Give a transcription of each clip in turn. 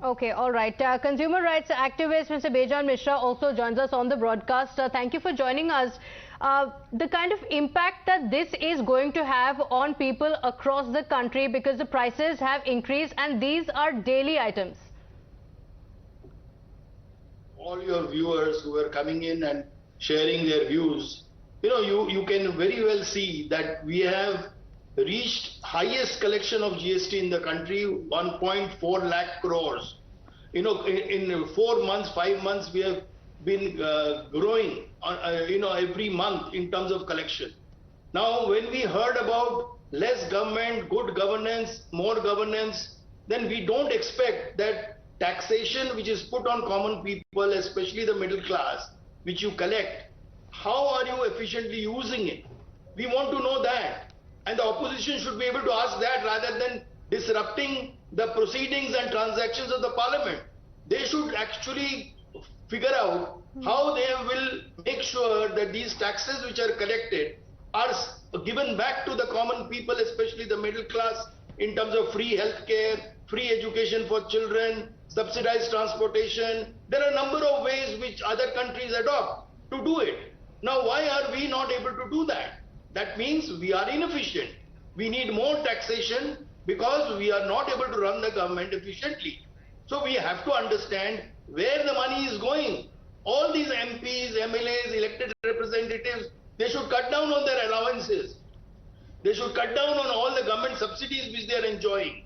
Okay, all right. Consumer rights activist Mr. Bejon Mishra also joins us on the broadcast. Thank you for joining us. The kind of impact that this is going to have on people across the country, because the prices have increased and these are daily items. All your viewers who are coming in and sharing their views, you can very well see that we have reached highest collection of GST in the country, 1.4 lakh crores. In 4 months, 5 months, we have been growing, every month in terms of collection. Now, when we heard about less government, good governance, more governance, then we don't expect that taxation which is put on common people, especially the middle class, which you collect, how are you efficiently using it? We want to know that. And the opposition should be able to ask that rather than disrupting the proceedings and transactions of the parliament. They should actually figure out how they will make sure that these taxes which are collected are given back to the common people, especially the middle class, in terms of free health care, free education for children, subsidized transportation. There are a number of ways which other countries adopt to do it. Now, why are we not able to do that? That means we are inefficient. We need more taxation because we are not able to run the government efficiently. So we have to understand where the money is going. All these MPs, MLAs, elected representatives, they should cut down on their allowances. They should cut down on all the government subsidies which they are enjoying.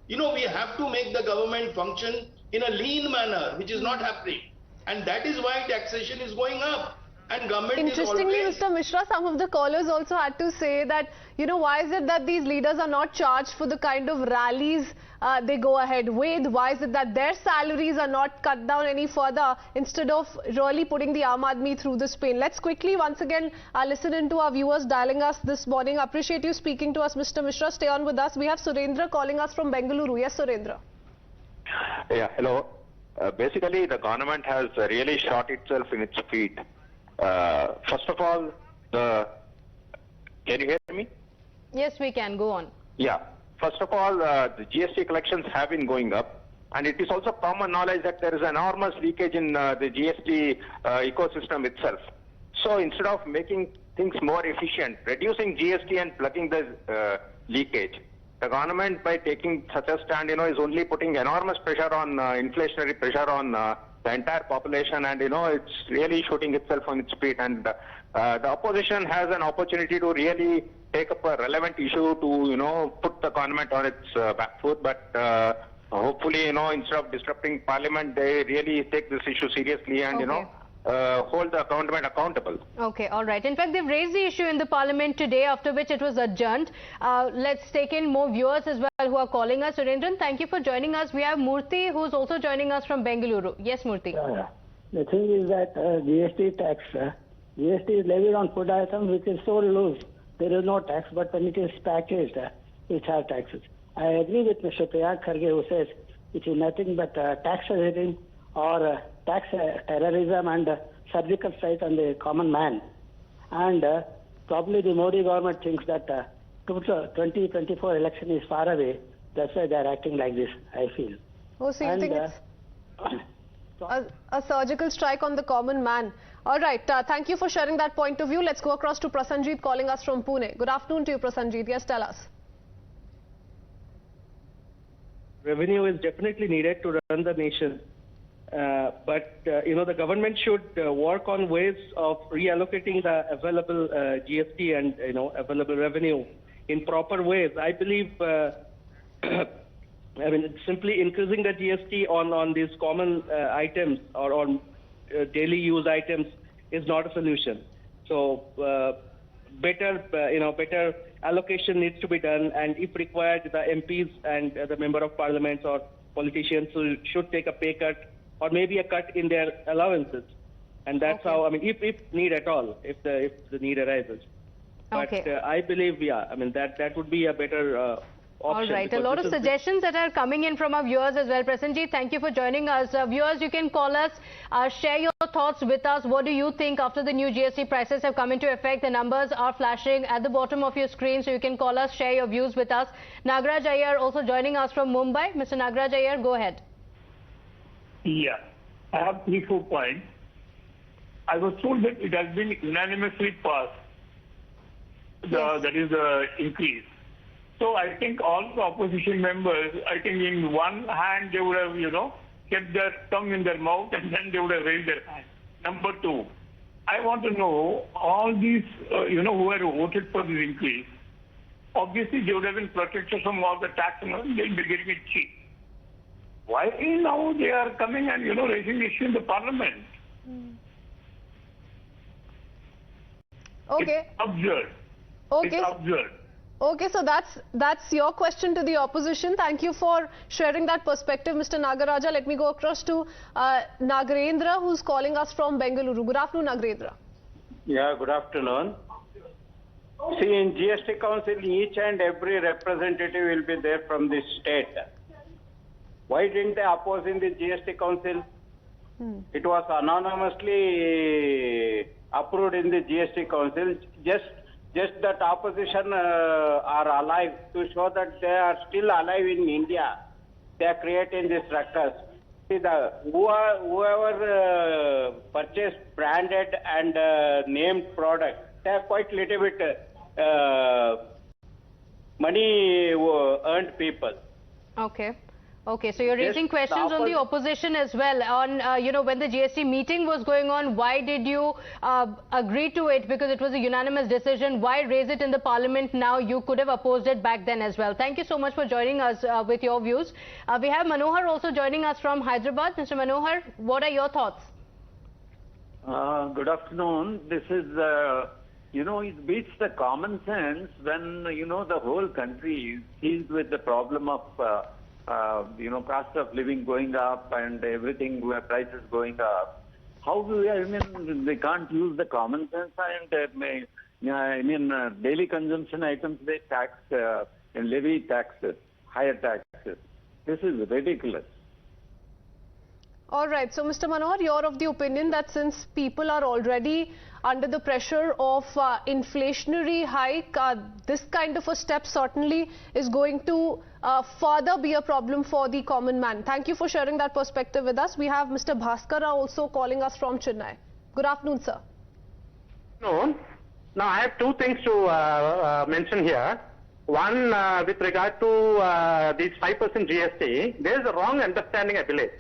We have to make the government function in a lean manner, which is not happening. And that is why taxation is going up. And government Interestingly, is always... Mr. Mishra, some of the callers also had to say that, why is it that these leaders are not charged for the kind of rallies they go ahead with? Why is it that their salaries are not cut down any further instead of really putting the Aam Aadmi through this pain? Let's quickly once again listen in to our viewers dialing us this morning. Appreciate you speaking to us, Mr. Mishra. Stay on with us. We have Surendra calling us from Bengaluru. Yes, Surendra. Yeah, hello. Basically, the government has really shot itself in its feet. First of all, can you hear me? Yes, we can. Go on. Yeah. First of all, the GST collections have been going up, and it is also common knowledge that there is enormous leakage in the GST ecosystem itself. So instead of making things more efficient, reducing GST and plugging the leakage, the government, by taking such a stand, is only putting enormous pressure on inflationary pressure on the entire population, and it's really shooting itself on its feet. And the opposition has an opportunity to really take up a relevant issue to put the government on its back foot, but hopefully instead of disrupting parliament, they really take this issue seriously and hold the government accountable. Okay, all right. In fact, they've raised the issue in the parliament today, after which it was adjourned. Let's take in more viewers as well who are calling us. Surendran, thank you for joining us. We have Murthy, who's also joining us from Bengaluru. Yes, Murthy. The thing is that GST tax, GST is levied on food items which is so loose. There is no tax, but when it is packaged, it has taxes. I agree with Mr. Priyank Kharge, who says it is nothing but tax evasion or tax terrorism and surgical strike on the common man. And probably the Modi government thinks that 2024 election is far away. That's why they are acting like this, I feel. Oh, so you think it's a surgical strike on the common man. All right. Thank you for sharing that point of view. Let's go across to Prasanjit calling us from Pune. Good afternoon to you, Prasanjit. Yes, tell us. Revenue is definitely needed to run the nation. But the government should work on ways of reallocating the available GST and available revenue in proper ways. I believe simply increasing the GST on these common items or on daily use items is not a solution. So better allocation needs to be done, and if required, the MPs and the member of parliament or politicians should take a pay cut or maybe a cut in their allowances, and that's how. If need at all, if the need arises. But I believe, that would be a better option. All right, a lot of suggestions that are coming in from our viewers as well. Prasanjit, thank you for joining us. Viewers, you can call us, share your thoughts with us. What do you think after the new GST prices have come into effect? The numbers are flashing at the bottom of your screen, so you can call us, share your views with us. Nagraj Iyer also joining us from Mumbai. Mr. Nagraj Iyer, go ahead. Yeah, I have 3-4 points. I was told that it has been unanimously passed. That is the increase. So I think all the opposition members, I think in one hand they would have, kept their tongue in their mouth and then they would have raised their hand. Number two, I want to know all these, who have voted for this increase. Obviously, they would have been protected from all the tax and all, they'll be getting it cheap. Why now they are coming and, raising the issue in the parliament? Okay. It's absurd. Okay. It's absurd. Okay, so that's your question to the opposition. Thank you for sharing that perspective, Mr. Nagaraja. Let me go across to Nagarendra, who's calling us from Bengaluru. Good afternoon, Nagarendra. Yeah, good afternoon. See, in GST Council, each and every representative will be there from the state. Why didn't they oppose in the GST Council? It was anonymously approved in the GST Council. Just that opposition are alive, to show that they are still alive in India. They are creating this ruckus. See, whoever purchased branded and named product, they are quite little bit money earned people. Okay. Okay, so you're raising questions on the opposition as well on, when the GST meeting was going on, why did you agree to it? Because it was a unanimous decision. Why raise it in the parliament now? You could have opposed it back then as well. Thank you so much for joining us with your views. We have Manohar also joining us from Hyderabad. Mr. Manohar, what are your thoughts? Good afternoon. This is, it beats the common sense when, the whole country is seized with the problem of cost of living going up and everything, prices going up. How do they can't use the common sense and daily consumption items they tax and levy taxes, higher taxes. This is ridiculous. All right. So, Mr. Manohar, you're of the opinion that since people are already under the pressure of inflationary hike, this kind of a step certainly is going to further be a problem for the common man. Thank you for sharing that perspective with us. We have Mr. Bhaskara also calling us from Chennai. Good afternoon, sir. No. Now, I have two things to mention here. One, with regard to this 5% GST, there is a wrong understanding, I believe.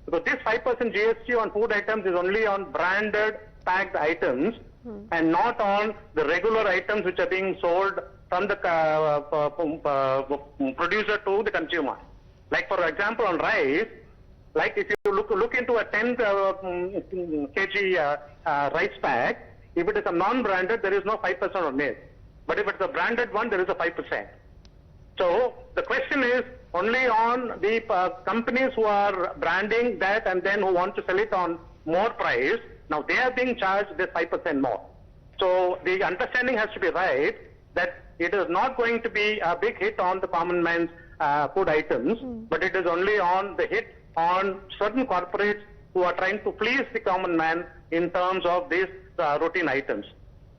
Because this 5% GST on food items is only on branded packed items and not on the regular items which are being sold from the producer to the consumer. Like for example on rice, like if you look into a 10 kg rice pack, if it is a non-branded, there is no 5% on it. But if it's a branded one, there is a 5%. So the question is only on the companies who are branding that and then who want to sell it on more price. Now they are being charged this 5% more. So the understanding has to be right that it is not going to be a big hit on the common man's food items, but it is only on the hit on certain corporates who are trying to please the common man in terms of these routine items.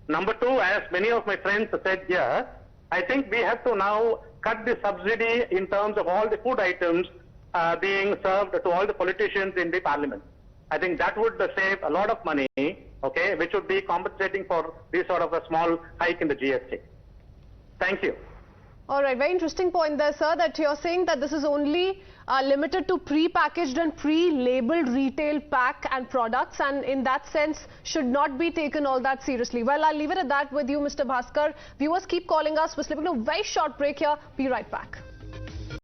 Number two, as many of my friends said here, I think we have to now cut the subsidy in terms of all the food items being served to all the politicians in the parliament. I think that would save a lot of money, okay, which would be compensating for this sort of a small hike in the GST. Thank you. All right, very interesting point there, sir, that you're saying that this is only limited to pre-packaged and pre-labeled retail pack and products, and in that sense should not be taken all that seriously. Well, I'll leave it at that with you, Mr. Bhaskar. Viewers keep calling us. We're slipping to a very short break here. Be right back.